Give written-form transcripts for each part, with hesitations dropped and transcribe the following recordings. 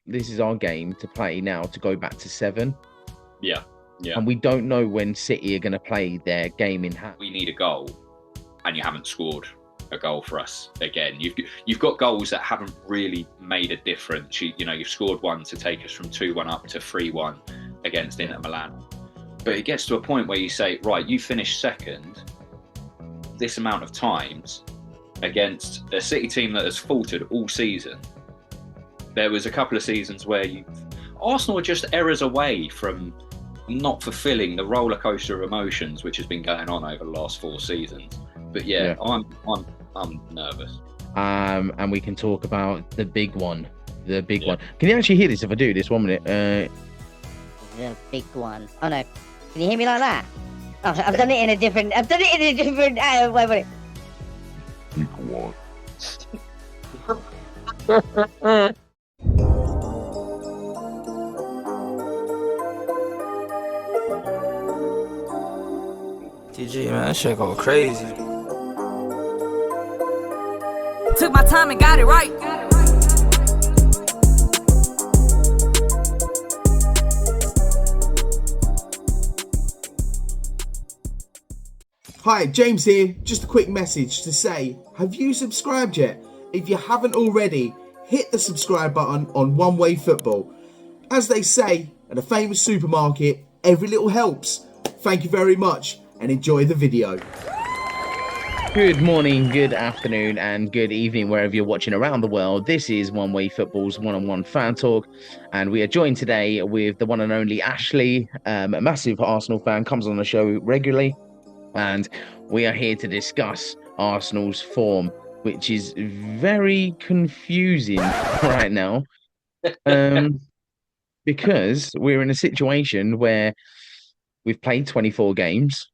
this is our game to play now to go back to 7. Yeah, yeah. And we don't know when City are going to play their game in hand. We need a goal, and you haven't scored a goal for us again. You've got goals that haven't really made a difference. You've scored one to take us from 2-1 up to 3-1 against Inter Milan. But it gets to a point where you say, right, you finished second this amount of times against a City team that has faltered all season. There was a couple of seasons where Arsenal are just errors away from not fulfilling the roller coaster of emotions which has been going on over the last 4 seasons. But yeah. I'm nervous. And we can talk about the big one. One. Can you actually hear this if I do this? 1 minute. The big one. Oh no. Can you hear me like that? Oh, I've done it in a different. Wait. Big one. TG, man, that shit go crazy. Took my time and got it right. Hi, James here. Just a quick message to say, have you subscribed yet? If you haven't already, hit the subscribe button on oneWAYfootball. As they say at a famous supermarket, every little helps. Thank you very much and enjoy the video. Good morning, good afternoon, and good evening, wherever you're watching around the world. This is oneWAYfootball's one-on-one fan talk, and we are joined today with the one and only Ashley, a massive Arsenal fan, comes on the show regularly, and we are here to discuss Arsenal's form, which is very confusing right now, because we're in a situation where we've played 24 games,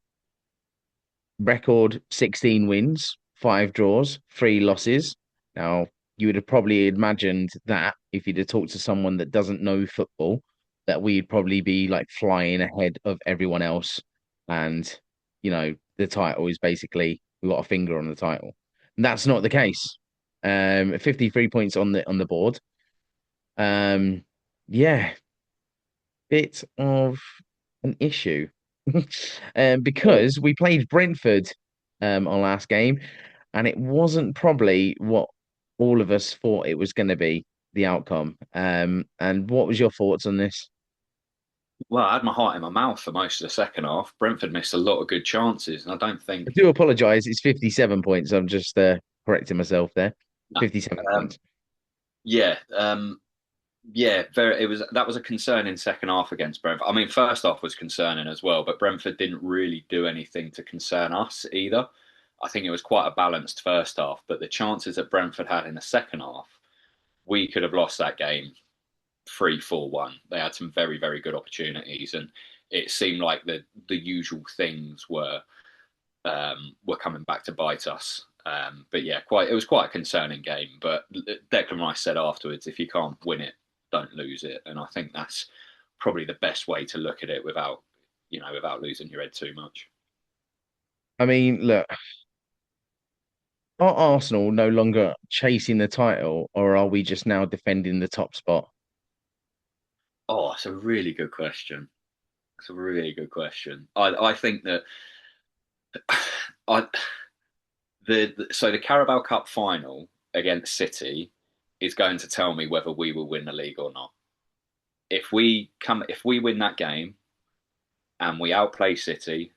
record 16 wins, 5 draws, 3 losses. Now, you would have probably imagined that if you'd have talked to someone that doesn't know football, that we'd probably be like flying ahead of everyone else. And, the title is basically, we got a finger on the title. And that's not the case. 53 points on the board. Bit of an issue. Because we played Brentford on last game, and it wasn't probably what all of us thought it was going to be, the outcome. And what was your thoughts on this? Well, I had my heart in my mouth for most of the second half. Brentford missed a lot of good chances, and I don't think... I do apologise, it's 57 points. I'm just correcting myself there. 57 points. Yeah, that was a concerning second half against Brentford. I mean, first half was concerning as well, but Brentford didn't really do anything to concern us either. I think it was quite a balanced first half, but the chances that Brentford had in the second half, we could have lost that game 3-4-1. They had some very, very good opportunities, and it seemed like the usual things were coming back to bite us. But yeah, it was quite a concerning game. But Declan Rice said afterwards, if you can't win it, don't lose it. And I think that's probably the best way to look at it without losing your head too much. I mean, look, are Arsenal no longer chasing the title, or are we just now defending the top spot? Oh, it's a really good question. It's a really good question. I think that the Carabao Cup final against City is going to tell me whether we will win the league or not. If we win that game and we outplay City,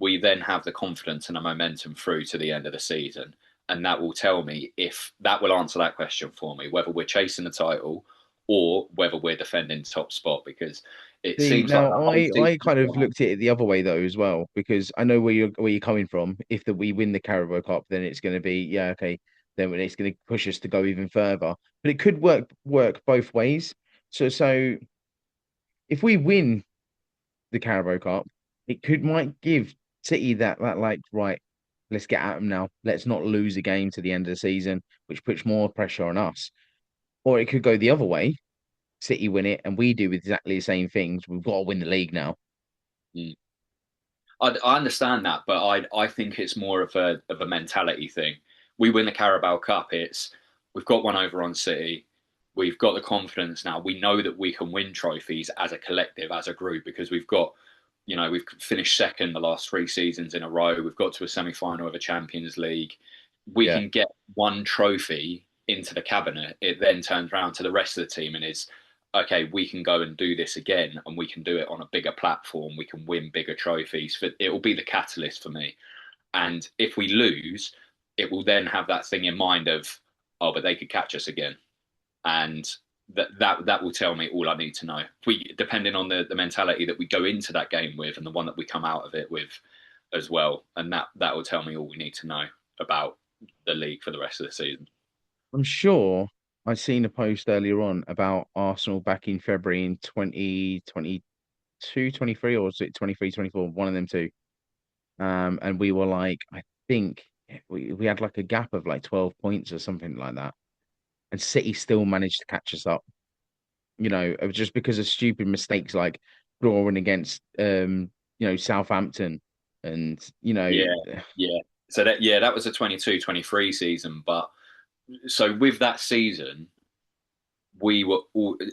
we then have the confidence and the momentum through to the end of the season. And that will tell me that will answer that question for me, whether we're chasing the title or whether we're defending top spot, because it seems now, like I kind of looked at it the other way though as well, because I know where you're coming from. If we win the Carabao Cup, then it's going to be okay. Then it's going to push us to go even further. But it could work both ways. So if we win the Carabao Cup, it might give City that like, right, let's get at them now. Let's not lose a game to the end of the season, which puts more pressure on us. Or it could go the other way. City win it, and we do exactly the same things. We've got to win the league now. I understand that, but I think it's more of a mentality thing. We win the Carabao Cup, we've got one over on City. we've got the confidence now. We know that we can win trophies as a collective, as a group, because we've got, we've finished second the last 3 seasons in a row. We've got to a semi-final of a Champions League. We Yeah. can get one trophy into the cabinet. It then turns around to the rest of the team and is, okay, we can go and do this again, and we can do it on a bigger platform. We can win bigger trophies. It will be the catalyst for me. And if we lose, it will then have that thing in mind of, oh, but they could catch us again, and that will tell me all I need to know. Depending on the mentality that we go into that game with, and the one that we come out of it with as well, and that will tell me all we need to know about the league for the rest of the season. I'm sure I seen a post earlier on about Arsenal back in February in 2022, 23, or was it 23, 24, one of them two. And we were like, I think we had like a gap of like 12 points or something like that. And City still managed to catch us up, it was just because of stupid mistakes like drawing against Southampton and Yeah, yeah. So that was a 22-23 season. But so with that season,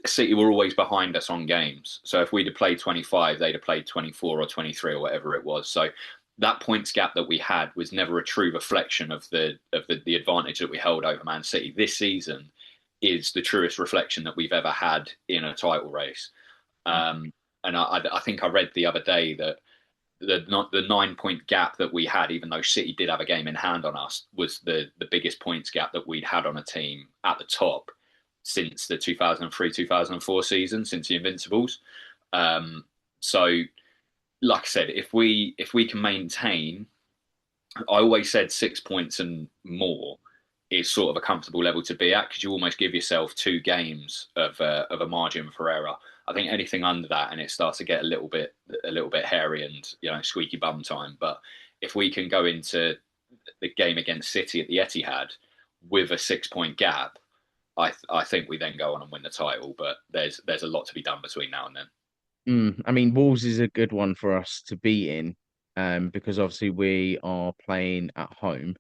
City were always behind us on games. So if we'd have played 25, they'd have played 24 or 23 or whatever it was. So that points gap that we had was never a true reflection of the advantage that we held over Man City. This season is the truest reflection that we've ever had in a title race. And I think I read the other day that the 9 point gap that we had, even though City did have a game in hand on us, was the biggest points gap that we'd had on a team at the top since the 2003-2004 season, since the Invincibles. So, like I said, if we can maintain, I always said 6 points and more is sort of a comfortable level to be at, because you almost give yourself 2 games of a margin for error. I think anything under that, and it starts to get a little bit hairy and squeaky bum time. But if we can go into the game against City at the Etihad with a 6 point gap, I think we then go on and win the title. But there's a lot to be done between now and then. I mean, Wolves is a good one for us to be in, because obviously we are playing at home.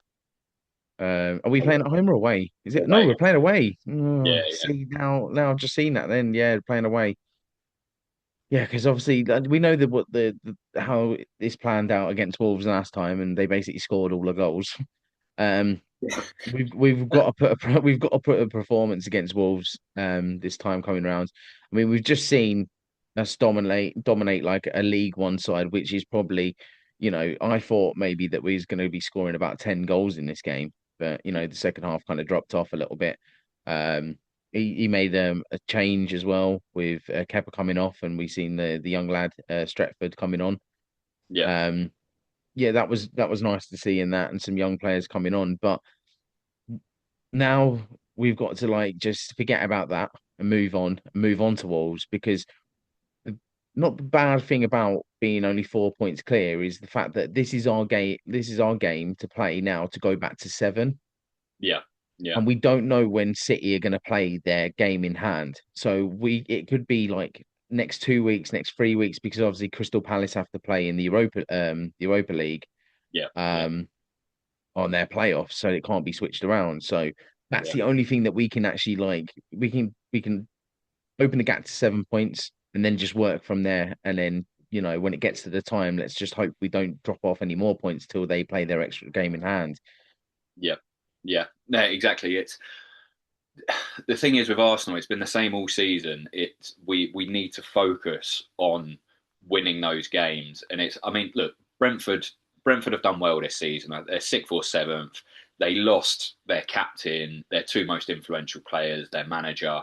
Are we playing at home or away? Is it? No, Away. we're playing away. Oh, Yeah, yeah, see now I've just seen that. Then yeah, playing away. Yeah, because obviously we know that what how this planned out against Wolves last time, and they basically scored all the goals. Um, we've got to put we've got to put a performance against Wolves this time coming around. I mean, we've just seen us dominate like a League One side, which is probably, I thought maybe that we was going to be scoring about 10 goals in this game, but the second half kind of dropped off a little bit. He made a change as well with Kepa coming off, and we seen the young lad Stretford coming on. yeah, Yeah, that was nice to see in that, and some young players coming on. But now we've got to like just forget about that and move on to Wolves, because not the bad thing about being only 4 points clear is the fact that this is our game. This is our game to play now to go back to 7. yeah, yeah, And we don't know when City are going to play their game in hand. So it could be like next 2 weeks, next 3 weeks, because obviously Crystal Palace have to play in the Europa League yeah, yeah, um on their playoffs, so it can't be switched around. So that's yeah, the only thing that we can actually like we can open the gap to 7 points and then just work from there. And then, when it gets to the time, let's just hope we don't drop off any more points till they play their extra game in hand. yeah, yeah. No, exactly. It's the thing is with Arsenal, it's been the same all season. We need to focus on winning those games. And I mean, look, Brentford have done well this season. They're 6th or 7th. They lost their captain, their 2 most influential players, their manager,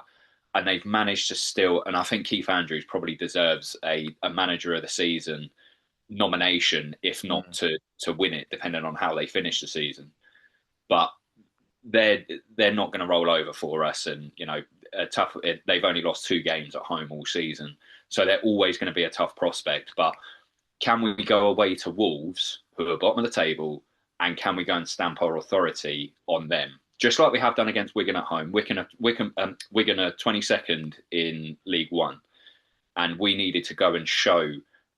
and they've managed to still. And I think Keith Andrews probably deserves a manager of the season nomination, if not to win it, depending on how they finish the season. But they're not going to roll over for us, and tough. They've only lost 2 games at home all season, so they're always going to be a tough prospect. But can we go away to Wolves, who are bottom of the table, and can we go and stamp our authority on them, just like we have done against Wigan at home? Wigan are 22nd in League One, and we needed to go and show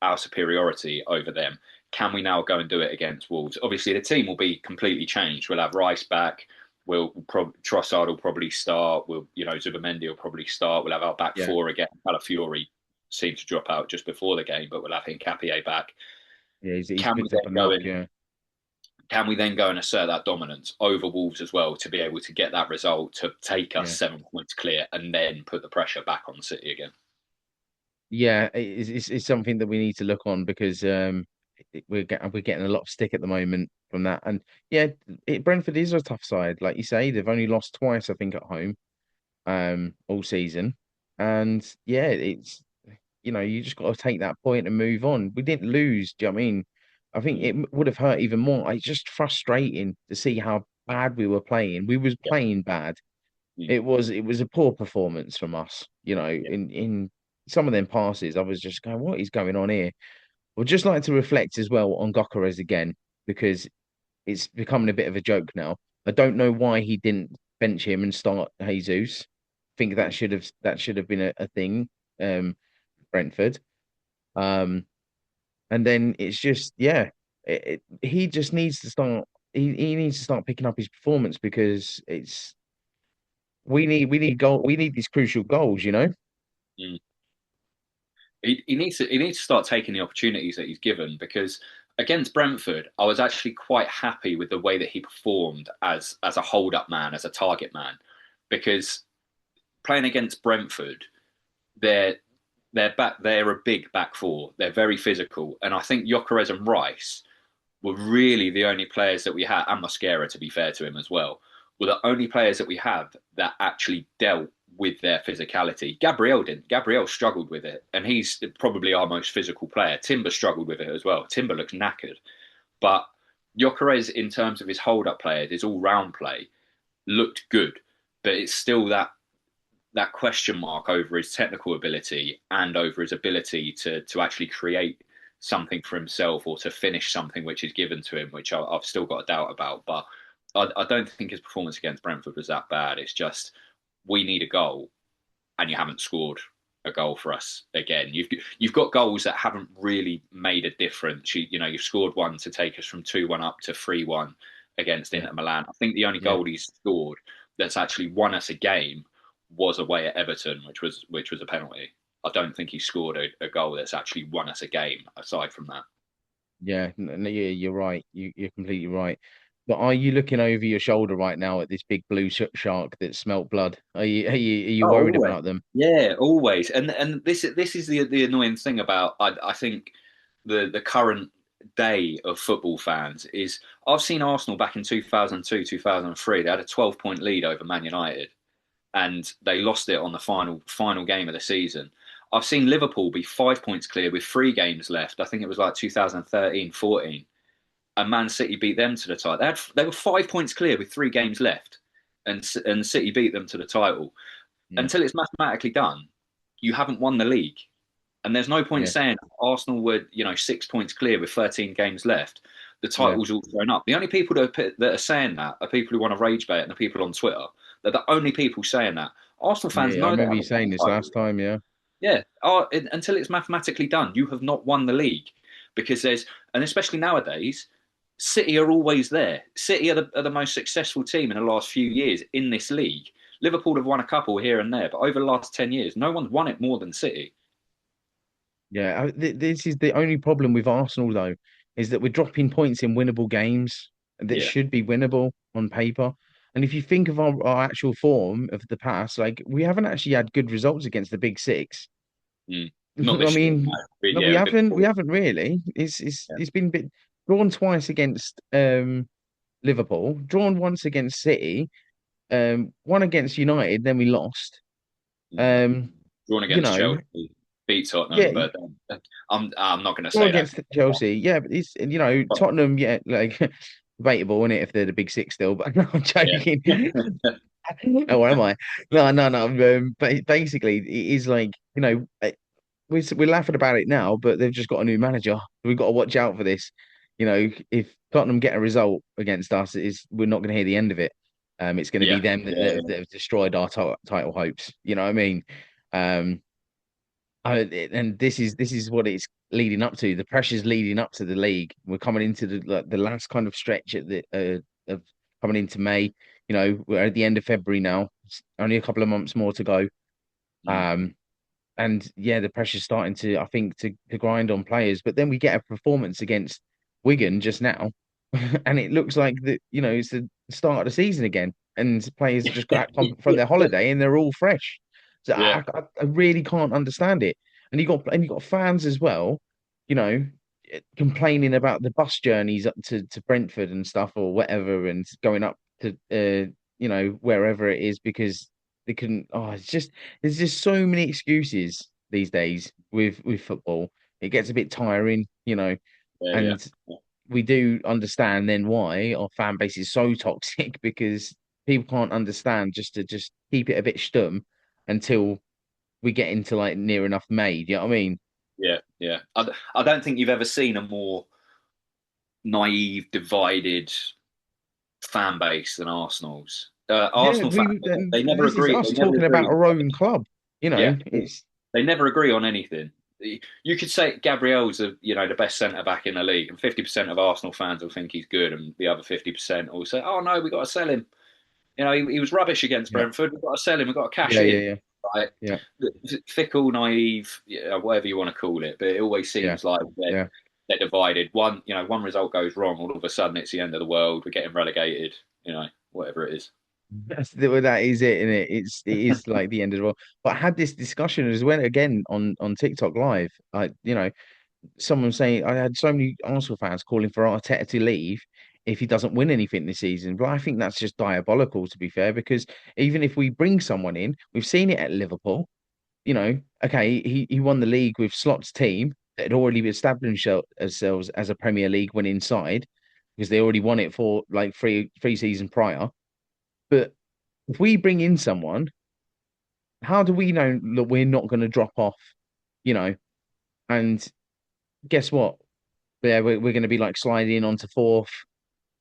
our superiority over them. Can we now go and do it against Wolves? Obviously, the team will be completely changed. We'll have Rice back. We'll probably Trossard will probably start. Zubimendi will probably start. We'll have our back Yeah, four again. Alafiori seemed to drop out just before the game, but we'll have Hincapié back. yeah, he's Can we picked up a then go knock. in? Yeah, Can we then go and assert that dominance over Wolves as well to be able to get that result to take us yeah, 7 points clear and then put the pressure back on City again? yeah. It's something that we need to look on because we're getting a lot of stick at the moment from that. And yeah, Brentford is a tough side, like you say. They've only lost twice, I think, at home all season. And yeah, it's you just got to take that point and move on. We didn't lose. Do you know what I mean? I think Mm, it would have hurt even more. It's just frustrating to see how bad we were playing. We was yeah, playing bad. mm, It was a poor performance from us. yeah, In some of them passes, I was just going, what is going on here? Would just like to reflect as well on Gokares again because it's becoming a bit of a joke now. I don't know why he didn't bench him and start Jesus. I think mm, that should have been a thing. Brentford. Um, and then it's just he just needs to start. He needs to start picking up his performance because we need these crucial goals. mm. He needs to start taking the opportunities that he's given because against Brentford, I was actually quite happy with the way that he performed as a hold up man, as a target man, because playing against Brentford, they're they're a big back four. They're very physical, and I think Gyökeres and Rice were really the only players that we had, and Mosquera, to be fair to him as well, were the only players that we have that actually dealt with their physicality. Gabriel didn't. Gabriel struggled with it, and he's probably our most physical player. Timber struggled with it as well. Timber looks knackered. But Gyökeres, in terms of his hold-up play, his all-round play, looked good. But it's still that question mark over his technical ability and over his ability to actually create something for himself or to finish something which is given to him, which I've still got a doubt about. But I don't think his performance against Brentford was that bad. It's just we need a goal, and you haven't scored a goal for us again. You've got goals that haven't really made a difference. You've scored one to take us from 2-1 up to 3-1 against Yeah, Inter Milan. I think the only yeah. goal he's scored that's actually won us a game was away at Everton, which was a penalty. I don't think he scored a goal that's actually won us a game aside from that. Yeah, yeah, you're right. You're completely right. But are you looking over your shoulder right now at this big blue shark that smelt blood? Are you Oh, worried always. about them? Yeah, always. And this is the annoying thing about I think the current day of football fans is I've seen Arsenal back in 2002, 2003. They had a 12-point lead over Man United and they lost it on the final game of the season. I've seen Liverpool be 5 points clear with 3 games left. I think it was like 2013-14, and Man City beat them to the title. They were 5 points clear with 3 games left, and City beat them to the title. Yeah, Until it's mathematically done, you haven't won the league. And there's no point yeah, saying Arsenal were, 6 points clear with 13 games left. The yeah, title's all thrown up. The only people that are saying that are people who want to rage bait and the people on Twitter. They're the only people saying that. Arsenal yeah, fans yeah. I know they remember you haven't won saying the this title. last time. Yeah, Yeah, until it's mathematically done, you have not won the league because and especially nowadays, City are always there. City are the most successful team in the last few years in this league. Liverpool have won a couple here and there, but over the last 10 years, no one's won it more than City. yeah. This is the only problem with Arsenal though, is that we're dropping points in winnable games that Yeah. should be winnable on paper. And if you think of our actual form of the past, like we haven't actually had good results against the big six. Mm. Not I this year, no. mean, But no, yeah, a bit we before. haven't really. It's Yeah. it's been a bit drawn twice against Liverpool, drawn once against City, one against United, then we lost. Mm. Um, Drawn you against know, Chelsea, beat Tottenham, yeah, but I'm not going to drawn say that. against Chelsea, yeah, but it's Tottenham, yeah, like debatable, isn't it, if they're the big six still? But no, I'm Yeah. joking. Oh, where am I? No, no, no. But basically, it is like we're laughing about it now, but they've just got a new manager. We've got to watch out for this. If Tottenham get a result against us, we're not going to hear the end of it. It's going to Yeah. be them that, Yeah. that, that have destroyed our title hopes. You know what I mean? Um, and this is what it's leading up to. The pressure's leading up to the league. We're coming into the last kind of stretch of coming into May. We're at the end of February now. It's only a couple of months more to go. Mm. Um, and yeah, the pressure's starting to, I think, to grind on players. But then we get a performance against Wigan just now, and it looks like it's the start of the season again, and players have just got come from their holiday and they're all fresh. So Yeah, I really can't understand it. And you got fans as well, you know, complaining about the bus journeys up to Brentford and stuff or whatever, and going up to wherever it is because they couldn't. Oh, it's just there's just so many excuses these days with football. It gets a bit tiring. yeah, yeah. And we do understand then why our fan base is so toxic because people can't understand just keep it a bit stum until we get into like near enough May. Do you know what I mean? Yeah, yeah. I don't think you've ever seen a more naive, divided fan base than Arsenal's. Yeah, Arsenal fans, and they never this is agree. They us never talking about agree. our own club. Yeah, It's they never agree on anything. You could say Gabriel's the best centre back in the league, and 50% of Arsenal fans will think he's good, and the other 50% will say, "Oh no, we got to sell him." He was rubbish against yeah, Brentford. We've got to sell him. We've got to cash yeah, yeah, in. yeah, Like yeah, fickle, naive, whatever you want to call it. But it always yeah, seems like yeah. they're divided. One result goes wrong, all of a sudden it's the end of the world. We're getting relegated. Whatever it is. That is it, and it is like the end of the world. But I had this discussion as well again on TikTok Live. Someone saying I had so many Arsenal fans calling for Arteta to leave if he doesn't win anything this season. But I think that's just diabolical, to be fair, because even if we bring someone in, we've seen it at Liverpool. Okay, he won the league with Slot's team that had already established themselves as a Premier League winning side because they already won it for like three seasons prior. But if we bring in someone, how do we know that we're not going to drop off? You know, and guess what? Yeah, we're going to be like sliding onto fourth,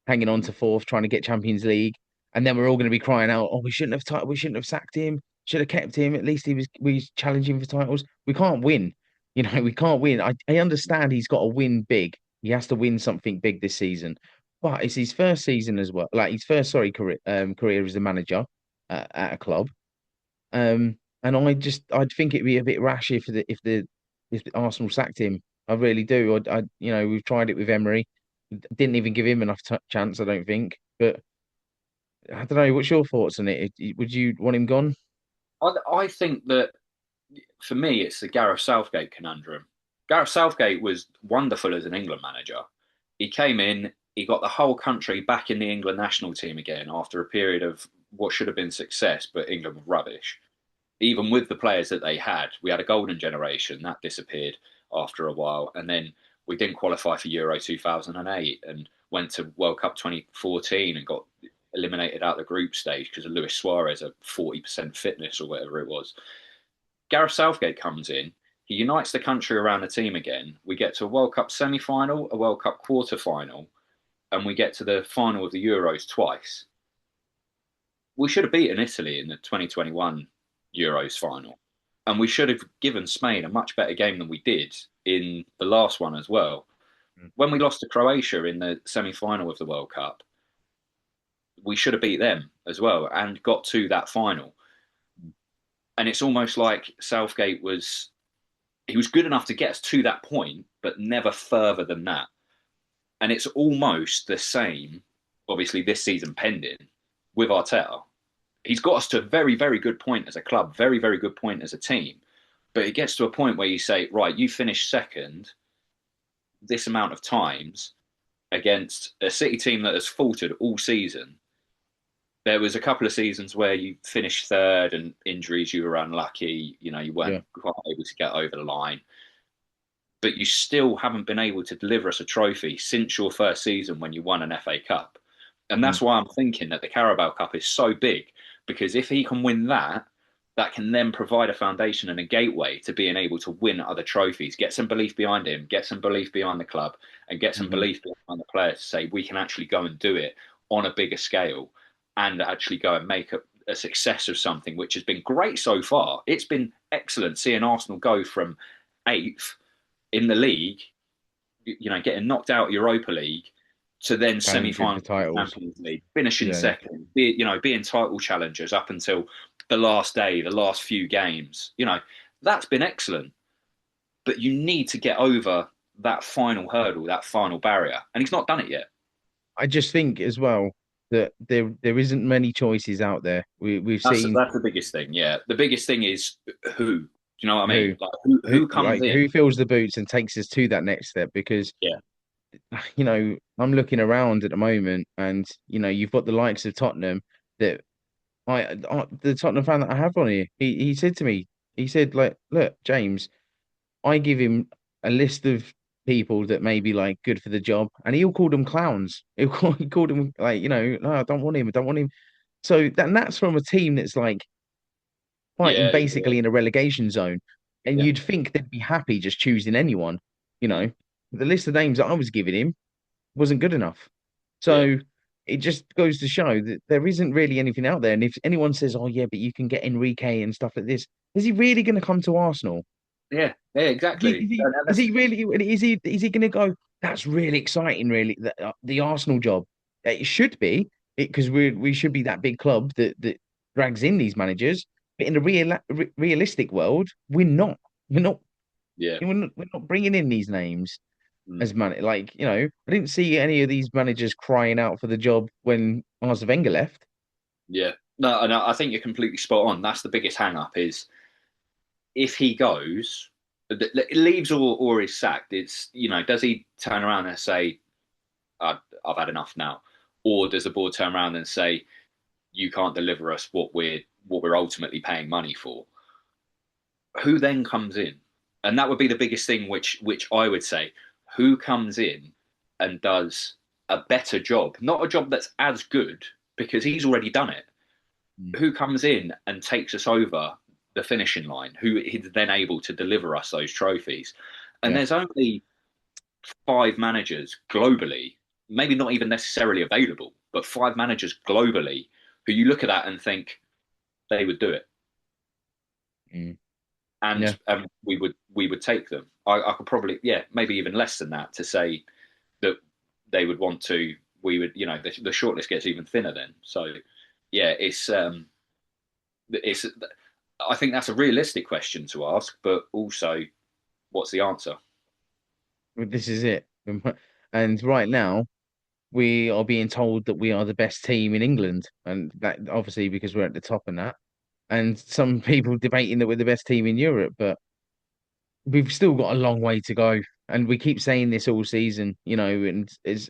hanging on to fourth, trying to get Champions League, and then we're all going to be crying out, "Oh, we shouldn't have sacked him. Should have kept him. At least we was challenging for titles. We can't win. We can't win. I understand he's got to win big. He has to win something big this season, but it's his first season as well. Like his first, sorry, career as a manager at a club. And I'd think it'd be a bit rash if the Arsenal sacked him. I really do. We've tried it with Emery. Didn't even give him enough chance, I don't think. But I don't know. What's your thoughts on it? Would you want him gone? I think that for me, it's the Gareth Southgate conundrum. Gareth Southgate was wonderful as an England manager. He came in, he got the whole country back in the England national team again after a period of what should have been success, but England were rubbish. Even with the players that they had, we had a golden generation that disappeared after a while, and then we didn't qualify for Euro 2008 and went to World Cup 2014 and got eliminated out the group stage because of Luis Suarez at 40% fitness or whatever it was. Gareth Southgate comes in, he unites the country around the team again. We get to a World Cup semi-final, a World Cup quarter-final, and we get to the final of the Euros twice. We should have beaten Italy in the 2021 Euros final, and we should have given Spain a much better game than we did in the last one as well. When we lost to Croatia in the semi-final of the World Cup, we should have beat them as well and got to that final. And it's almost like Southgate was good enough to get us to that point, but never further than that. And it's almost the same, obviously this season pending, with Arteta. He's got us to a very, very good point as a club, very, very good point as a team. But it gets to a point where you say, right, you finished second this amount of times against a City team that has faltered all season. There was a couple of seasons where you finished third and injuries, you were unlucky, you weren't quite able to get over the line. But you still haven't been able to deliver us a trophy since your first season when you won an FA Cup. And that's why I'm thinking that the Carabao Cup is so big, because if he can win that, that can then provide a foundation and a gateway to being able to win other trophies, get some belief behind him, get some belief behind the club, and get some belief behind the players to say we can actually go and do it on a bigger scale and actually go and make a success of something which has been great so far. It's been excellent seeing Arsenal go from 8th in the league, getting knocked out of Europa League, to then challenging semi-final for titles. Champions League, finishing Yeah, second, being title challengers up until the last day, the last few games. That's been excellent. But you need to get over that final hurdle, that final barrier, and he's not done it yet. I just think as well that there isn't many choices out there. We've seen That's the biggest thing. Yeah, the biggest thing is who. Do you know what I who mean? Like who comes who in? fills the boots and takes us to that next step because Yeah, I'm looking around at the moment and you've got the likes of Tottenham that the Tottenham fan that I have on here, he said to me, he said like, look, James, I give him a list of people that may be like good for the job, and he'll call them clowns. He called them like, no, I don't want him. I don't want him. So that's from a team that's like fighting yeah, yeah, basically in a relegation zone, and yeah, you'd think they'd be happy just choosing anyone. You know, the list of names that I was giving him wasn't good enough. yeah, So it just goes to show that there isn't really anything out there. And if anyone says, "Oh yeah, but you can get Enrique and stuff like this," is he really going to come to Arsenal? yeah, yeah, exactly. Is he really? Is he going to go? That's really exciting. Really, the Arsenal job. It should be because we should be that big club that drags in these managers. But in the realistic world, we're not. We're not. Yeah, We're not bringing in these names mm, as man. Like I didn't see any of these managers crying out for the job when Arsene Wenger left. yeah. No, and I think you're completely spot on. That's the biggest hang up is if he goes, leaves or is sacked. It's does he turn around and say, I've had enough now," or does the board turn around and say, "You can't deliver us what we're ultimately paying money for"? Who then comes in? And that would be the biggest thing, which I would say, who comes in and does a better job, not a job that's as good because he's already done it. Mm. Who comes in and takes us over the finishing line? Who is then able to deliver us those trophies? And Yeah. there's only 5 managers globally, maybe not even necessarily available, but 5 managers globally who you look at that and think they would do it. Mm. And Yeah. we would take them. I could probably maybe even less than that to say that they would want to. We would the shortlist gets even thinner then. So yeah, it's I think that's a realistic question to ask, but also what's the answer? Well, this is it. And right now, we are being told that we are the best team in England, and that obviously because we're at the top in that. And some people debating that we're the best team in Europe, but we've still got a long way to go. And we keep saying this all season, and as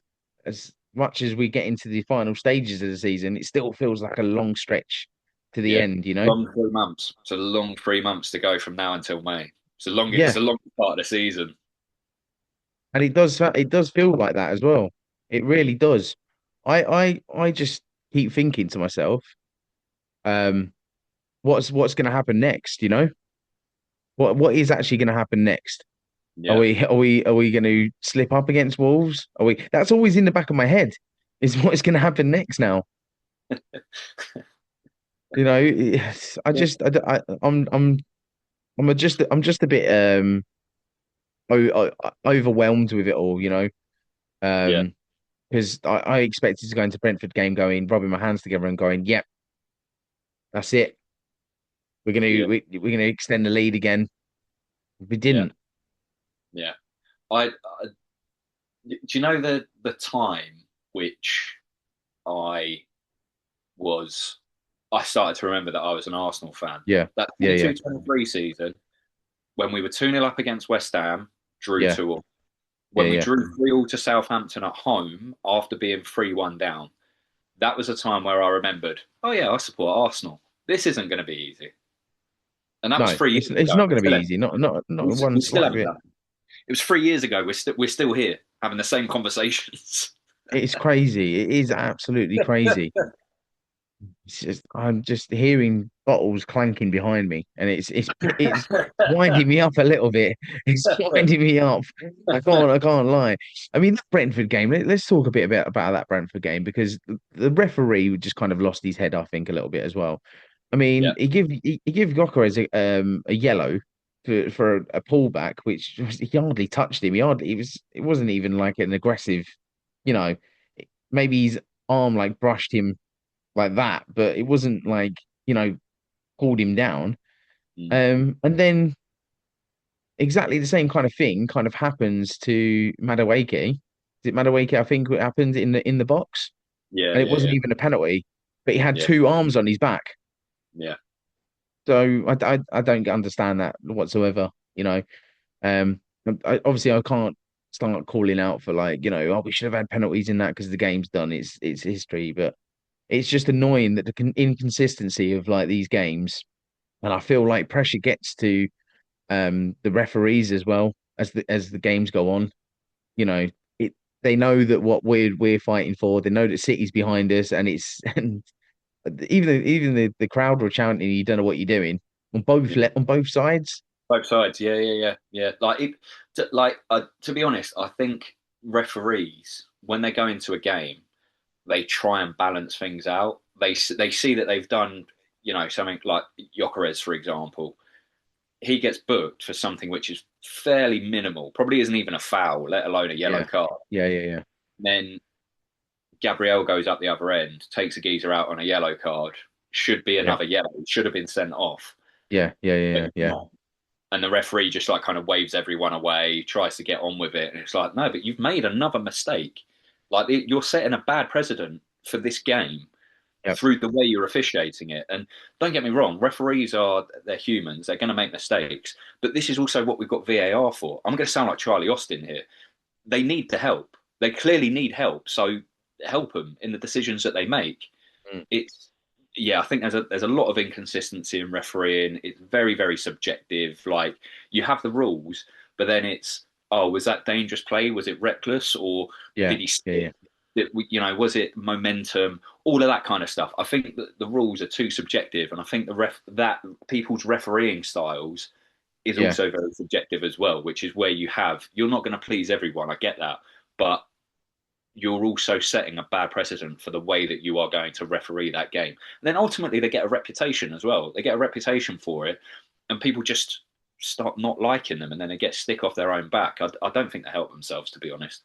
much as we get into the final stages of the season, it still feels like a long stretch to the Yeah, end. long 3 months. It's a long 3 months to go from now until May. It's Yeah, the longest part of the season. and it does feel like that as well. It really does. I just keep thinking to myself, um, what's going to happen next? What is actually going to happen next? Are Yeah, we are we are we going to slip up against Wolves? Are we? That's always in the back of my head. Is what is going to happen next now? I just I'm just a bit overwhelmed with it all. yeah, Um, because I expected to go into Brentford game going, rubbing my hands together and going, yep, that's it. yeah, We're gonna extend the lead again. We yeah, didn't. yeah. I do you know the time which I was I started to remember that I was an Arsenal fan. Yeah, That yeah, yeah, 22-23 season when we were 2-0 up against West Ham, drew yeah, 2-2. yeah, When we yeah. drew 3-3 to Southampton at home after being 3-1 down, that was a time where I remembered, oh yeah, I support Arsenal. This isn't going to be easy. And that was No, 3 years it's ago. not going to be easy. Not We one still slight haven't bit. done it. It was 3 years ago. We're still here having the same conversations. It's crazy. It is absolutely crazy. I'm just hearing bottles clanking behind me, and it's winding me up a little bit. It's winding me up. I can't lie. I mean, the Brentford game. Let's talk a bit about that Brentford game because the referee just kind of lost his head, I think, a little bit as well. I Yeah, mean, he gave Gokras a yellow for a pullback, which he hardly touched him. It wasn't even like an aggressive, you know. maybe his arm like brushed him like that, but it wasn't like, pulled him down. Mm. And then exactly the same kind of thing kind of happens to Madueke. Is it Madueke? I think it happened in the box, Yeah, and it yeah, wasn't yeah, even a penalty, but he had yeah, two arms on his back. yeah. So I don't understand that whatsoever. Um, obviously I can't start calling out for like, oh, we should have had penalties in that because the game's done. It's history, but it's just annoying that the inconsistency of like these games, and I feel like pressure gets to the referees as well as the games go on. You know, it they know that what we're fighting for. They know that City's behind us, and it's and even the crowd were chanting, "You don't know what you're doing," on both sides. Both sides, yeah, yeah, yeah, yeah. To be honest, I think referees when they go into a game, they try and balance things out. They see that they've done, something like Gyökeres, for example. He gets booked for something which is fairly minimal, probably isn't even a foul, let alone a yellow Yeah, card. yeah, yeah, yeah, Then Gabriel goes up the other end, takes a geezer out on a yellow card. Should be yeah, another yellow. Should have been sent off. yeah, yeah, But yeah, it's yeah, not. And the referee just like kind of waves everyone away, tries to get on with it, and it's like, no, but you've made another mistake. Like you're setting a bad precedent for this game yeah, through the way you're officiating it. And don't get me wrong, referees they're humans, they're going to make mistakes, but this is also what we've got VAR for. I'm going to sound like Charlie Austin here. They need the help. They clearly need help, so help them in the decisions that they make. mm, It's Yeah, I think there's a lot of inconsistency in refereeing. It's very very subjective. Like you have the rules, but then it's, oh, was that dangerous play? Was it reckless, or yeah, did he yeah, slip? yeah, Was it momentum? All of that kind of stuff. I think that the rules are too subjective, and I think that people's refereeing styles is yeah, also very subjective as well. Which is where you're not going to please everyone. I get that, but you're also setting a bad precedent for the way that you are going to referee that game. And then ultimately, they get a reputation as well. They get a reputation for it, and people just start not liking them, and then they get stick off their own back. I don't think they help themselves, to be honest.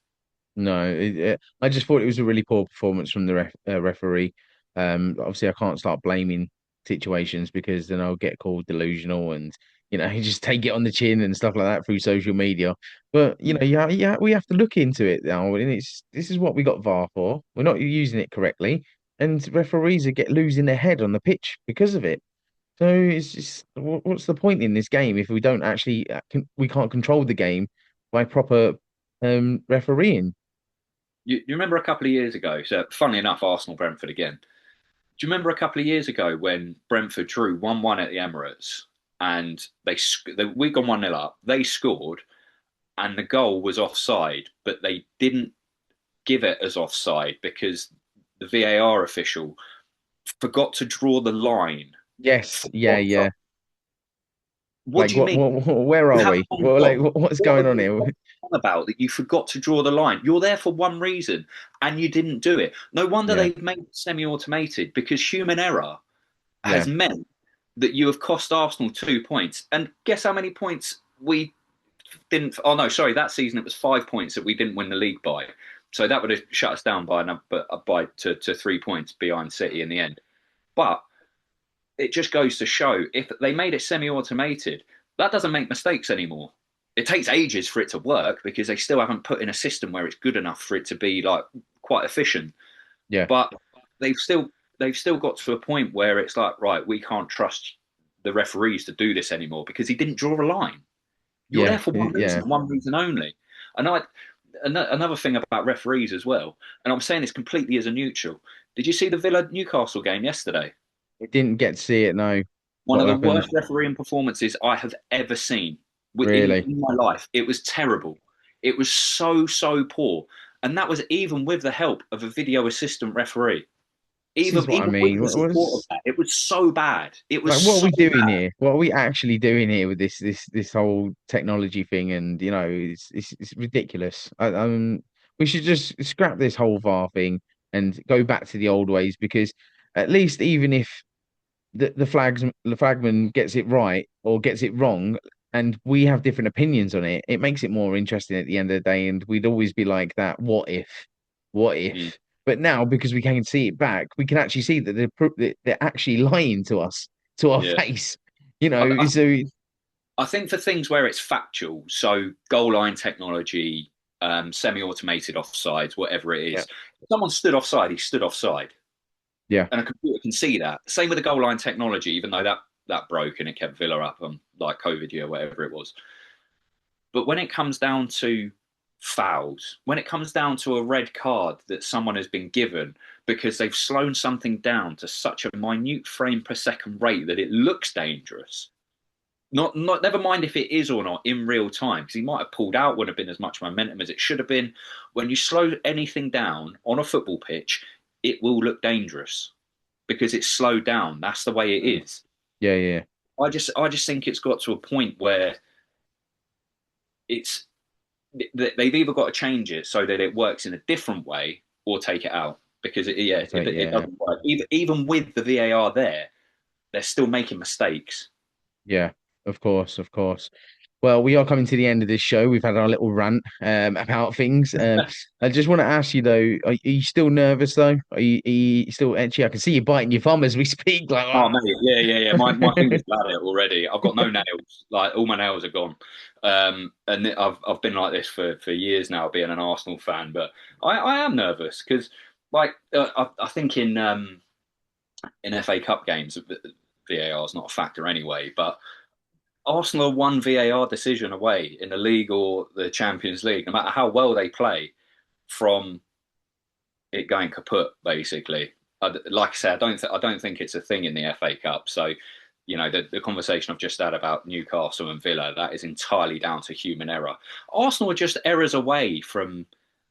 No, I just thought it was a really poor performance from the referee. Obviously, I can't start blaming situations because then I'll get called delusional and you just take it on the chin and stuff like that through social media. But yeah, yeah, we have to look into it now, and this is what we got VAR for. We're not using it correctly, and referees are get losing their head on the pitch because of it. So it's just what's the point in this game if we don't actually we can't control the game by proper refereeing? You remember a couple of years ago? So, funnily enough, Arsenal Brentford again. Do you remember a couple of years ago when Brentford drew 1-1 at the Emirates and we'd gone 1-0 up? They scored and the goal was offside, but they didn't give it as offside because the VAR official forgot to draw the line Yes, for yeah, offside. yeah. What Like do you mean? where You are haven't we? gone Well, like wrong. what's What going are on you here? on about that you forgot to draw the line? You're there for one reason and you didn't do it. No wonder Yeah, they've made it semi-automated because human error has yeah, meant that you have cost Arsenal 2 points. And guess how many points we didn't? Oh no, sorry, that season it was 5 points that we didn't win the league by. So that would have shut us down to 3 points behind City in the end. But it just goes to show if they made it semi-automated, that doesn't make mistakes anymore. It takes ages for it to work because they still haven't put in a system where it's good enough for it to be like quite efficient. yeah, But they've still they've still got to a point where it's like, right, we can't trust the referees to do this anymore because he didn't draw a line. You're there yeah, for one yeah. reason, one reason only. And another thing about referees as well, and I'm saying this completely as a neutral. Did you see the Villa Newcastle game yesterday? It didn't get to see it. No, One what of the happened? worst refereeing performances I have ever seen Really? in my life. It was terrible. It was so poor, and that was even with the help of a video assistant referee. This is what I Even with mean. the What support of is that, it was so bad. It was like? What are so we doing bad. here? What are we actually doing here with this whole technology thing? And it's ridiculous. We should just scrap this whole VAR thing and go back to the old ways because at least even if the flagman gets it right or gets it wrong, and we have different opinions on it, it makes it more interesting at the end of the day. And we'd always be like that, what if? What Mm. if? But now, because we can see it back, we can actually see that they're actually lying to us, to our Yeah. face. You I, know, I, so I think for things where it's factual, so goal line technology, semi-automated offsides, whatever it yeah, is, if someone stood offside, he stood offside, yeah, and a computer can see that. Same with the goal line technology, even though that broke and it kept Villa up on like COVID year, whatever it was. But when it comes down to fouls, when it comes down to a red card that someone has been given because they've slowed something down to such a minute frame per second rate that it looks dangerous. Not never mind if it is or not in real time, because he might have pulled out, wouldn't have been as much momentum as it should have been. When you slow anything down on a football pitch, it will look dangerous because it's slowed down. That's the way it is. yeah, yeah. I just think it's got to a point where it's they've either got to change it so that it works in a different way or take it out because it Yeah, doesn't work. Even with the VAR there, they're still making mistakes. yeah. Of course, of course. Well, we are coming to the end of this show. We've had our little rant about things. I just want to ask you though, are you still nervous though? Are you still actually? I can see you biting your thumb as we speak. Like, Oh ah. mate, yeah. My fingers bled it already. I've got no nails. Like all my nails are gone. And I've been like this for years now, being an Arsenal fan. But I am nervous because, like, I think in FA Cup games, VAR is not a factor anyway. But Arsenal are one VAR decision away in the league or the Champions League, no matter how well they play, from it going kaput, basically. Like I said, I don't think it's a thing in the FA Cup. So, the conversation I've just had about Newcastle and Villa, that is entirely down to human error. Arsenal are just errors away from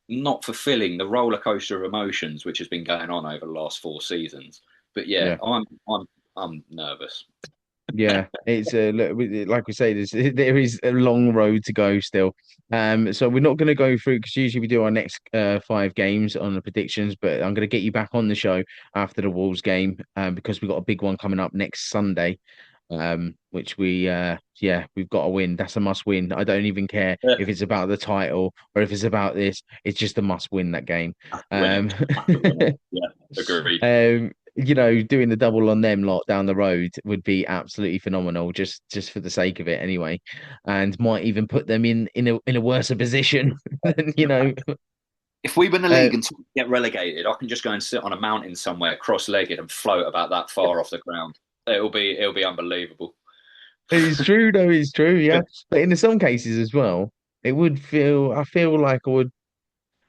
not fulfilling the roller coaster of emotions which has been going on over the last 4 seasons. But yeah, Yeah. I'm nervous. Yeah, it's like we say, there is a long road to go still. So we're not going to go through because usually we do our next 5 games on the predictions, but I'm going to get you back on the show after the Wolves game, because we've got a big one coming up next Sunday, which we've got to win. That's a must win. I don't even care Yeah, if it's about the title or if it's about this. It's just a must win that game. have to win it. Um, Have to win it. Yeah, agreed. doing the double on them lot down the road would be absolutely phenomenal, just for the sake of it anyway, and might even put them in a worse position than If we win the uh, league and get relegated, I can just go and sit on a mountain somewhere, cross-legged, and float about that far off the ground. It'll be unbelievable. it's true though, it's true, yeah. But in some cases as well, I feel like I would.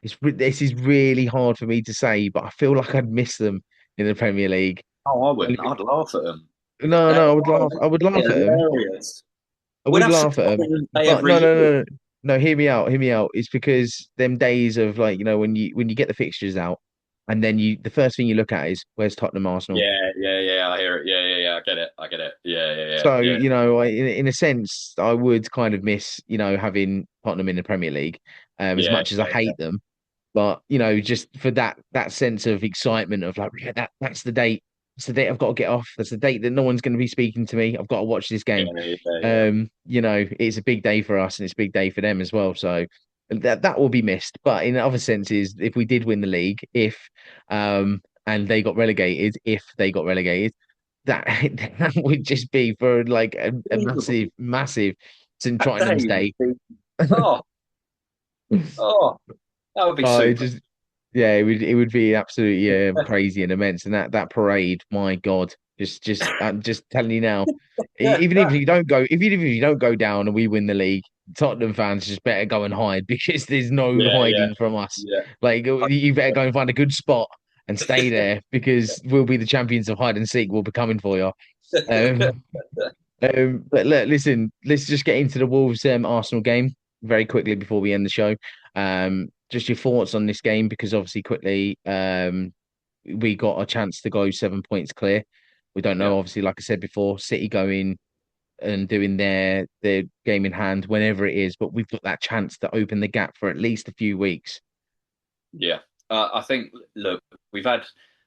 This is really hard for me to say, but I feel like I'd miss them in the Premier League. Oh, I wouldn't. I'd laugh at them. No, They're no, I would laugh at them. hilarious. I We'd would have laugh at them, Scotland Day but every no, no, year. no, no, no. Hear me out. Hear me out. It's because them days of like when you get the fixtures out, and then the first thing you look at is where's Tottenham, Arsenal. Yeah. I hear it. Yeah. I get it. So Yeah. in a sense, I would kind of miss having Tottenham in the Premier League, as Yeah, much as I hate them. But just for that sense of excitement of like, yeah, that's the date. It's the date I've got to get off. That's the date that no one's going to be speaking to me. I've got to watch this yeah, game. yeah. It's a big day for us and it's a big day for them as well. So that will be missed. But in other senses, if we did win the league, if and if they got relegated, that that would just be for like a massive, massive St. That Tottenham's day would day. be, oh, oh, that would be It super. just Yeah, it would be absolutely crazy and immense, and that parade, my God, just I'm just telling you now, Yeah, even if you don't go down and we win the league, Tottenham fans just better go and hide because there's no yeah, hiding from us. yeah. Like you better go and find a good spot and stay there because we'll be the champions of hide and seek. We'll be coming for you. Um, but look, listen, let's just get into the Wolves Arsenal game very quickly before we end the show. Just your thoughts on this game because obviously quickly we got a chance to go 7 points clear. We don't Yeah. know, obviously, like I said before, City going and doing their game in hand whenever it is, but we've got that chance to open the gap for at least a few weeks. Yeah, I think. Look, we've had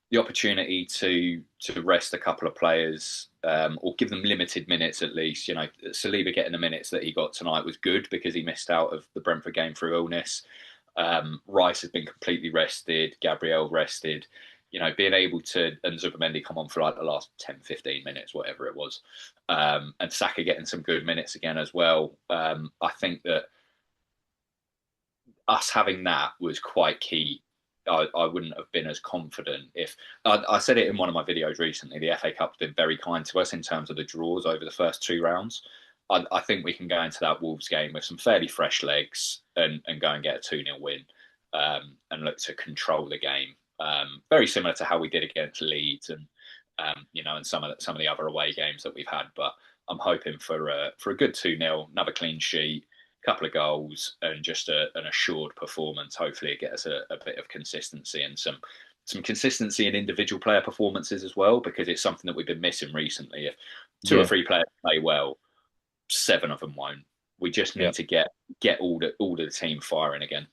the opportunity to rest a couple of players, or give them limited minutes at least. Saliba getting the minutes that he got tonight was good because he missed out of the Brentford game through illness. Rice has been completely rested, Gabriel rested. Being able to, and Zubamendi come on for like the last 10, 15 minutes, whatever it was, and Saka getting some good minutes again as well. I think that us having that was quite key. I wouldn't have been as confident if I said it in one of my videos recently. The FA Cup's been very kind to us in terms of the draws over the first 2 rounds. I think we can go into that Wolves game with some fairly fresh legs and go and get a 2-0 win and look to control the game. Very similar to how we did against Leeds and and some of the other away games that we've had. But I'm hoping for a good 2-0, another clean sheet, couple of goals, and just an assured performance. Hopefully, it gets a bit of consistency and some consistency in individual player performances as well, because it's something that we've been missing recently. If two or three players play well, 7 of them won't. We just need to get all the team firing again.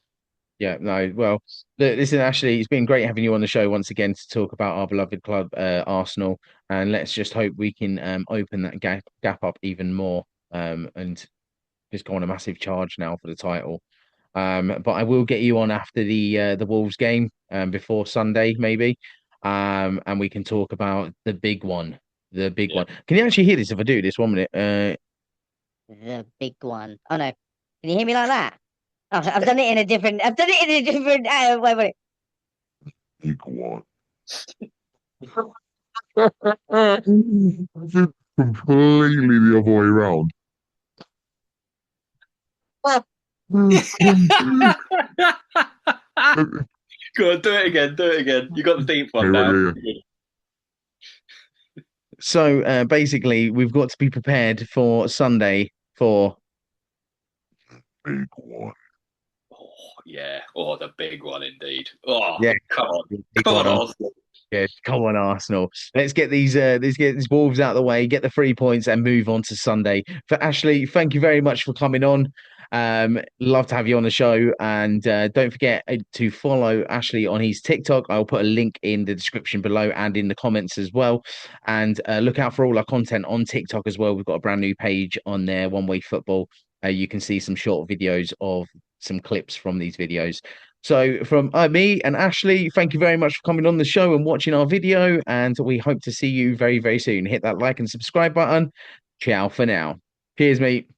Yeah, no, well, listen, Ashley, it's been great having you on the show once again to talk about our beloved club, Arsenal, and let's just hope we can open that gap up even more and just go on a massive charge now for the title. But I will get you on after the Wolves game before Sunday, maybe, and we can talk about the big one, one. Can you actually hear this if I do this 1 minute? The big one. Oh no, can you hear me like that? Oh, I've done it in a different. I've done it in a different. Wait. Big one. Completely the other way around. Go on, do it again. You got the deep one now. Yeah. So basically, we've got to be prepared for Sunday for big one. The big one indeed. Oh, yeah, come on, Arsenal. Yeah, come on, Arsenal. Let's get these Wolves out of the way, get the 3 points, and move on to Sunday. For Ashley, thank you very much for coming on. Love to have you on the show, and don't forget to follow Ashley on his TikTok. I'll put a link in the description below and in the comments as well. And look out for all our content on TikTok as well. We've got a brand new page on there, One Way Football. You can see some short videos of some clips from these videos. So from me and Ashley, thank you very much for coming on the show and watching our video. And we hope to see you very, very soon. Hit that like and subscribe button. Ciao for now. Cheers, mate.